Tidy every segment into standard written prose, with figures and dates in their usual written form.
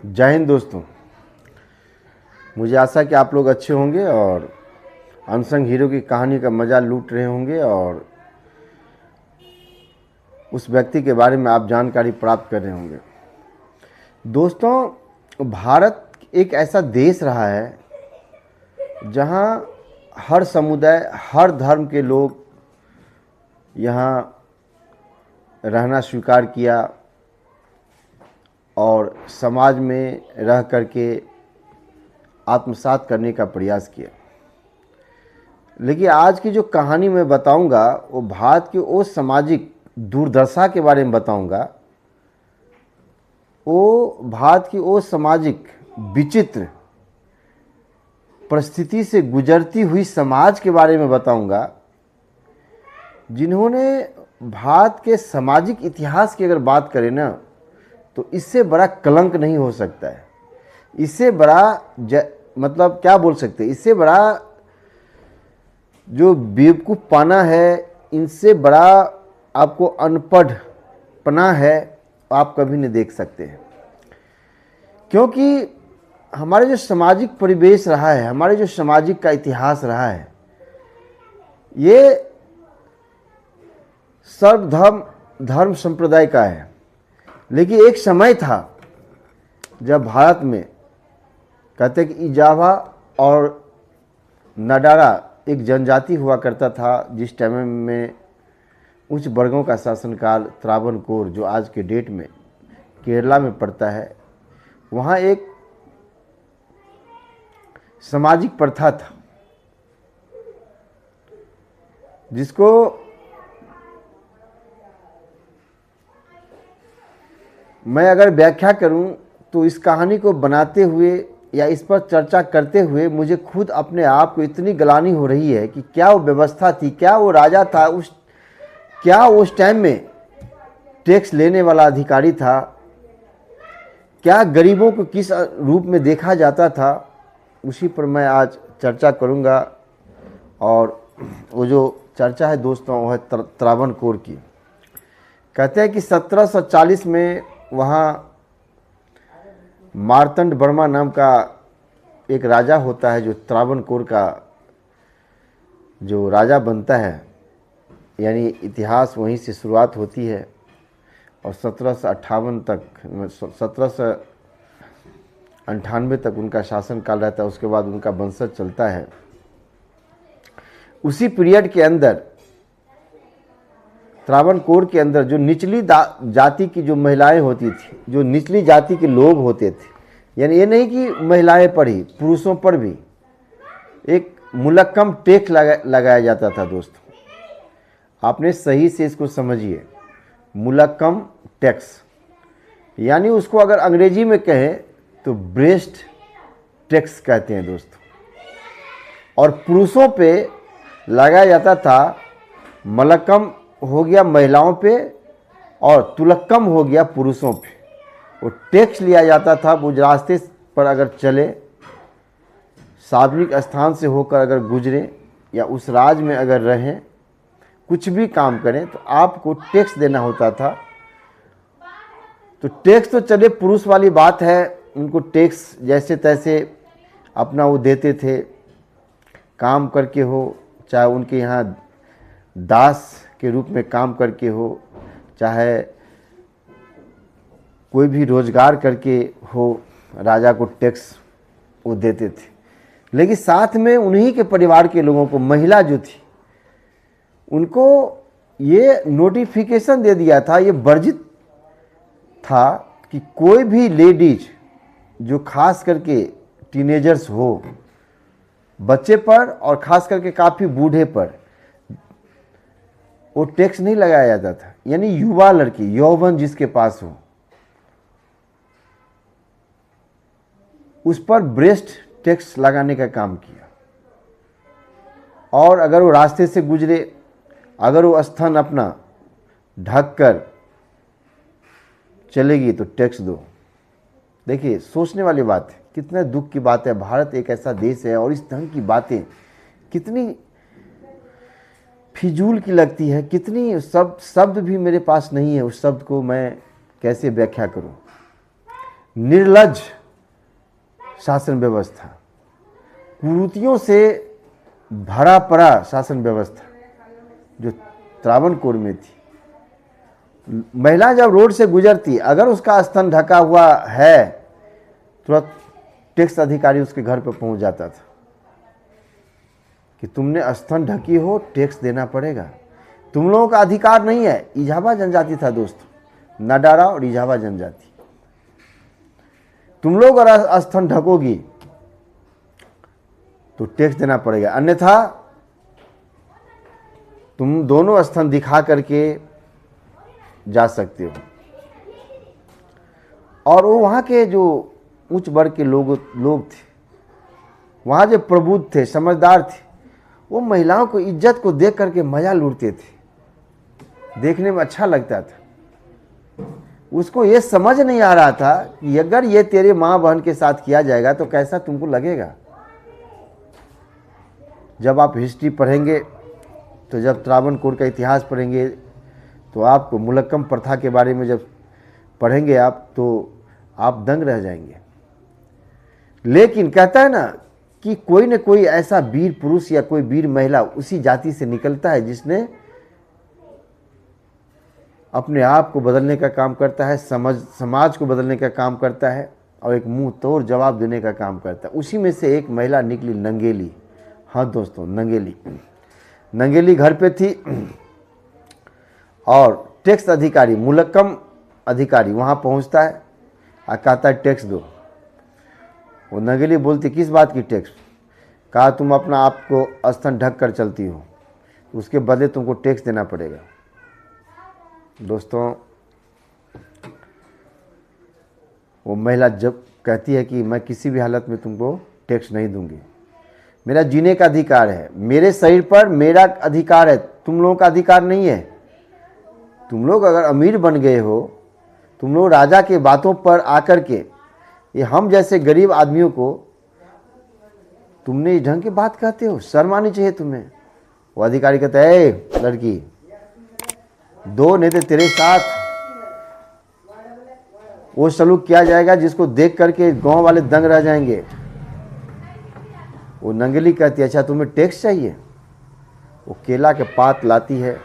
जय हिंद दोस्तों। मुझे आशा है कि आप लोग अच्छे होंगे और अनसंग हीरो की कहानी का मज़ा लूट रहे होंगे और उस व्यक्ति के बारे में आप जानकारी प्राप्त कर रहे होंगे। दोस्तों, भारत एक ऐसा देश रहा है जहां हर समुदाय, हर धर्म के लोग यहाँ रहना स्वीकार किया और समाज में रह करके आत्मसात करने का प्रयास किया। लेकिन आज की जो कहानी मैं बताऊंगा वो भारत की वो सामाजिक दुर्दशा के बारे में बताऊंगा। वो भारत की वो सामाजिक विचित्र परिस्थिति से गुजरती हुई समाज के बारे में बताऊंगा जिन्होंने भारत के सामाजिक इतिहास की अगर बात करें ना तो इससे बड़ा कलंक नहीं हो सकता है। इससे बड़ा मतलब क्या बोल सकते हैं, इससे बड़ा जो बेवकूफ़ पाना है, इनसे बड़ा आपको अनपढ़ पना है आप कभी नहीं देख सकते हैं। क्योंकि हमारे जो सामाजिक परिवेश रहा है, हमारे जो सामाजिक का इतिहास रहा है, ये धर्म संप्रदाय का है। लेकिन एक समय था जब भारत में कहते कि इजावा और नडारा एक जनजाति हुआ करता था, जिस टाइम में उच्च वर्गों का शासनकाल त्रावणकोर जो आज के डेट में केरला में पड़ता है, वहाँ एक सामाजिक प्रथा था जिसको मैं अगर व्याख्या करूं तो इस कहानी को बनाते हुए या इस पर चर्चा करते हुए मुझे खुद अपने आप को इतनी गलानी हो रही है कि क्या वो व्यवस्था थी, क्या वो राजा था, क्या उस टाइम में टैक्स लेने वाला अधिकारी था, क्या गरीबों को किस रूप में देखा जाता था, उसी पर मैं आज चर्चा करूंगा। और वो जो चर्चा है दोस्तों वो है त्रावणकोर की। कहते हैं कि 1740 में वहाँ मार्तंड वर्मा नाम का एक राजा होता है जो त्रावणकोर का जो राजा बनता है, यानी इतिहास वहीं से शुरुआत होती है और 1758 तक 1798 तक उनका शासनकाल रहता है। उसके बाद उनका वंशज चलता है। उसी पीरियड के अंदर त्रावणकोर के अंदर जो निचली जाति की जो महिलाएं होती थी, जो निचली जाति के लोग होते थे, यानी ये नहीं कि महिलाएं पर ही, पुरुषों पर भी एक मुलक्कम टैक्स लगाया जाता था। दोस्तों, आपने सही से इसको समझिए, मुलक्कम टैक्स, यानी उसको अगर अंग्रेजी में कहें तो ब्रेस्ट टैक्स कहते हैं दोस्तों। और पुरुषों पे लगाया जाता था, मलक्कम हो गया महिलाओं पे और तुलक्कम हो गया पुरुषों पे। वो टैक्स लिया जाता था। वो रास्ते पर अगर चले, सार्वजनिक स्थान से होकर अगर गुजरें या उस राज्य में अगर रहें, कुछ भी काम करें तो आपको टैक्स देना होता था। तो टैक्स तो चले पुरुष वाली बात है, उनको टैक्स जैसे तैसे अपना वो देते थे, काम करके हो, चाहे उनके यहाँ दास के रूप में काम करके हो, चाहे कोई भी रोजगार करके हो, राजा को टैक्स वो देते थे। लेकिन साथ में उन्हीं के परिवार के लोगों को, महिला जो थी, उनको ये नोटिफिकेशन दे दिया था, ये वर्जित था कि कोई भी लेडीज जो खास करके टीनेजर्स हो, बच्चे पर और खास करके काफ़ी बूढ़े पर वो टैक्स नहीं लगाया जाता था। यानी युवा लड़की, यौवन जिसके पास हो, उस पर ब्रेस्ट टैक्स लगाने का काम किया। और अगर वो रास्ते से गुजरे, अगर वो स्थान अपना ढक कर चलेगी तो टैक्स दो। देखिए, सोचने वाली बात है, कितने दुख की बात है। भारत एक ऐसा देश है और इस ढंग की बातें कितनी फिजूल की लगती है, कितनी शब्द भी मेरे पास नहीं है उस शब्द को मैं कैसे व्याख्या करूं। निर्लज शासन व्यवस्था, कुरीतियों से भरा पड़ा शासन व्यवस्था जो त्रावणकोर में थी। महिला जब रोड से गुजरती, अगर उसका स्तन ढका हुआ है, तुरंत टैक्स अधिकारी उसके घर पर पहुंच जाता था कि तुमने स्तन ढकी हो, टैक्स देना पड़ेगा। तुम लोगों का अधिकार नहीं है। इजावा जनजाति था दोस्तों, नाडारा और इजावा जनजाति। तुम लोग अगर स्तन ढकोगी तो टैक्स देना पड़ेगा, अन्यथा तुम दोनों स्तन दिखा करके जा सकते हो। और वो वहाँ के जो उच्च वर्ग के लोग थे, वहाँ जो प्रबुद्ध थे, समझदार थे, वो महिलाओं को इज्जत को देख करके मजा लूटते थे। देखने में अच्छा लगता था। उसको ये समझ नहीं आ रहा था कि अगर ये तेरे माँ बहन के साथ किया जाएगा तो कैसा तुमको लगेगा। जब आप हिस्ट्री पढ़ेंगे, तो जब त्रावणकोर का इतिहास पढ़ेंगे, तो आपको मुलक्कम प्रथा के बारे में जब पढ़ेंगे आप, तो आप दंग रह जाएंगे। लेकिन कहता है ना कि कोई न कोई ऐसा वीर पुरुष या कोई वीर महिला उसी जाति से निकलता है जिसने अपने आप को बदलने का काम करता है, समाज को बदलने का काम करता है और एक मुंह तोड़ जवाब देने का काम करता है। उसी में से एक महिला निकली, नंगेली। हाँ दोस्तों, नंगेली घर पे थी और टैक्स अधिकारी, मुलक्कम अधिकारी वहाँ पहुँचता है और कहता है टैक्स दो। वो नंगेली बोलती किस बात की टैक्स? कहा तुम अपना आप को स्तन ढक कर चलती हो, उसके बदले तुमको टैक्स देना पड़ेगा। दोस्तों, वो महिला जब कहती है कि मैं किसी भी हालत में तुमको टैक्स नहीं दूंगी, मेरा जीने का अधिकार है, मेरे शरीर पर मेरा अधिकार है, तुम लोगों का अधिकार नहीं है। तुम लोग अगर अमीर बन गए हो, तुम लोग राजा के बातों पर आकर के ये हम जैसे गरीब आदमियों को तुमने इस ढंग की बात कहते हो, शर्म आनी चाहिए तुम्हें। वो अधिकारी कहता है ए लड़की, दो नहीं तो तेरे साथ वो सलूक किया जाएगा जिसको देख करके गांव वाले दंग रह जाएंगे। वो नंगेली कहती है अच्छा तुम्हें टैक्स चाहिए? वो केला के पात लाती है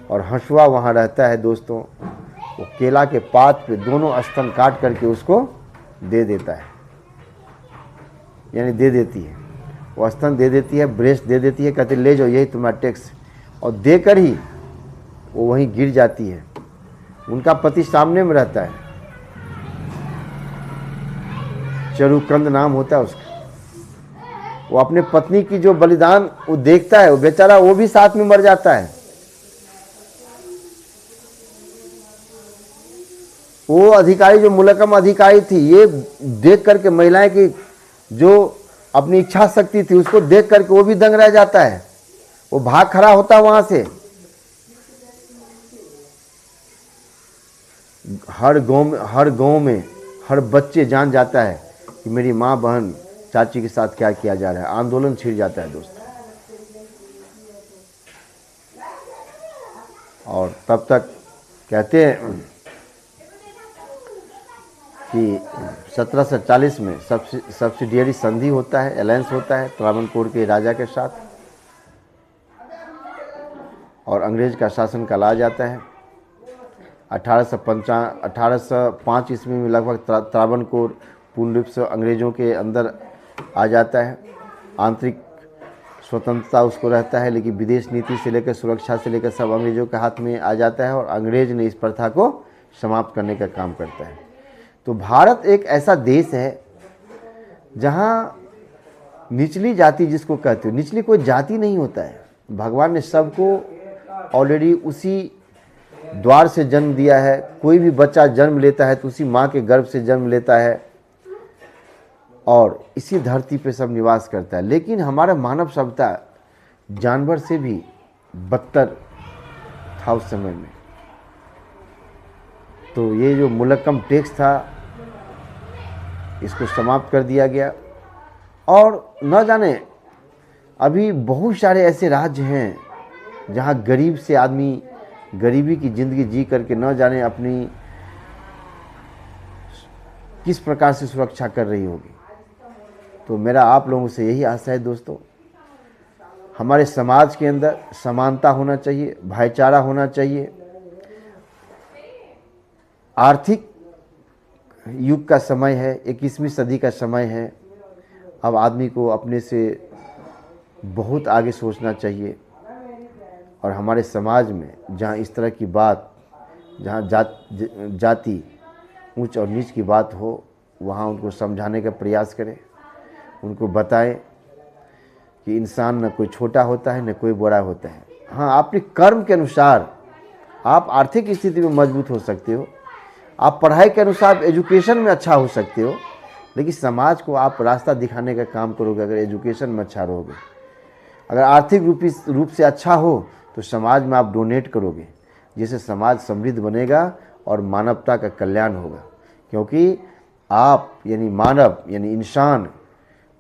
और हंसुआ वहाँ रहता है दोस्तों। वो केला के पात पे दोनों स्तन काट करके उसको दे देता है, यानी दे देती है। वो स्तन दे देती है, ब्रेस्ट दे देती है, कहती ले जाओ यही तुम्हारा टैक्स, और देकर ही वो वहीं गिर जाती है। उनका पति सामने में रहता है, चरुकंद नाम होता है उसका। वो अपने पत्नी की जो बलिदान वो देखता है, वो बेचारा वो भी साथ में मर जाता है। वो अधिकारी जो मुलक्कम अधिकारी थी, ये देख करके महिलाएं की जो अपनी इच्छा शक्ति थी उसको देख करके वो भी दंग रह जाता है। वो भाग खड़ा होता है वहां से। हर गांव में हर बच्चे जान जाता है कि मेरी माँ बहन चाची के साथ क्या किया जा रहा है। आंदोलन छिड़ जाता है दोस्तों। और तब तक कहते हैं कि 1740 में सब्सिडियरी संधि होता है, अलायंस होता है त्रावणकोर के राजा के साथ, और अंग्रेज का शासन काल आ जाता है। 1805 ईस्वी में लगभग त्रावणकोर पूर्ण रूप से अंग्रेज़ों के अंदर आ जाता है। आंतरिक स्वतंत्रता उसको रहता है, लेकिन विदेश नीति से लेकर सुरक्षा से लेकर सब अंग्रेज़ों के हाथ में आ जाता है और अंग्रेज ने इस प्रथा को समाप्त करने का काम करता है। तो भारत एक ऐसा देश है जहाँ निचली जाति जिसको कहते हो, निचली कोई जाति नहीं होता है। भगवान ने सबको ऑलरेडी उसी द्वार से जन्म दिया है। कोई भी बच्चा जन्म लेता है तो उसी माँ के गर्भ से जन्म लेता है और इसी धरती पे सब निवास करता है। लेकिन हमारा मानव सभ्यता जानवर से भी बदतर था उस समय में। तो ये जो मुलक्कम टैक्स था इसको समाप्त कर दिया गया। और न जाने अभी बहुत सारे ऐसे राज्य हैं जहाँ गरीब से आदमी गरीबी की ज़िंदगी जी करके न जाने अपनी किस प्रकार से सुरक्षा कर रही होगी। तो मेरा आप लोगों से यही आशा है दोस्तों, हमारे समाज के अंदर समानता होना चाहिए, भाईचारा होना चाहिए। आर्थिक युग का समय है, 21वीं सदी का समय है। अब आदमी को अपने से बहुत आगे सोचना चाहिए। और हमारे समाज में जहाँ इस तरह की बात, जहाँ जाति ऊंच और नीच की बात हो, वहाँ उनको समझाने का प्रयास करें। उनको बताएं कि इंसान न कोई छोटा होता है न कोई बड़ा होता है। हाँ, अपने कर्म के अनुसार आप आर्थिक स्थिति में मजबूत हो सकते हो, आप पढ़ाई के अनुसार एजुकेशन में अच्छा हो सकते हो, लेकिन समाज को आप रास्ता दिखाने का काम करोगे अगर एजुकेशन में अच्छा रहोगे। अगर आर्थिक रूप से अच्छा हो तो समाज में आप डोनेट करोगे, जिससे समाज समृद्ध बनेगा और मानवता का कल्याण होगा। क्योंकि आप यानी मानव यानी इंसान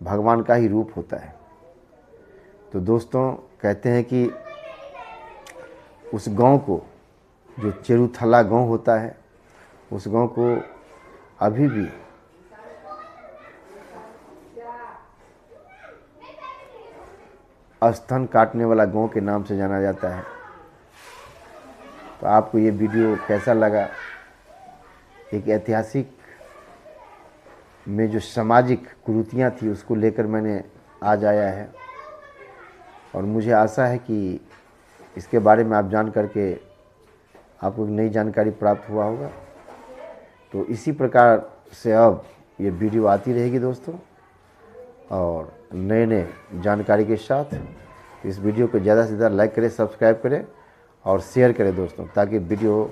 भगवान का ही रूप होता है। तो दोस्तों, कहते हैं कि उस गांव को, जो चेरुथला गांव होता है, उस गांव को अभी भी स्तन काटने वाला गांव के नाम से जाना जाता है। तो आपको ये वीडियो कैसा लगा? एक ऐतिहासिक में जो सामाजिक कुरीतियाँ थी उसको लेकर मैंने आज आया है, और मुझे आशा है कि इसके बारे में आप जान करके आपको नई जानकारी प्राप्त हुआ होगा। तो इसी प्रकार से अब ये वीडियो आती रहेगी दोस्तों, और नए नए जानकारी के साथ। इस वीडियो को ज़्यादा से ज़्यादा लाइक करें, सब्सक्राइब करें और शेयर करें दोस्तों, ताकि वीडियो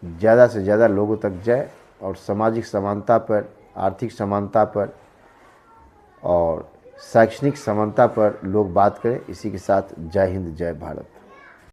ज़्यादा से ज़्यादा लोगों तक जाए और सामाजिक समानता पर, आर्थिक समानता पर और शैक्षणिक समानता पर लोग बात करें। इसी के साथ जय हिंद, जय भारत।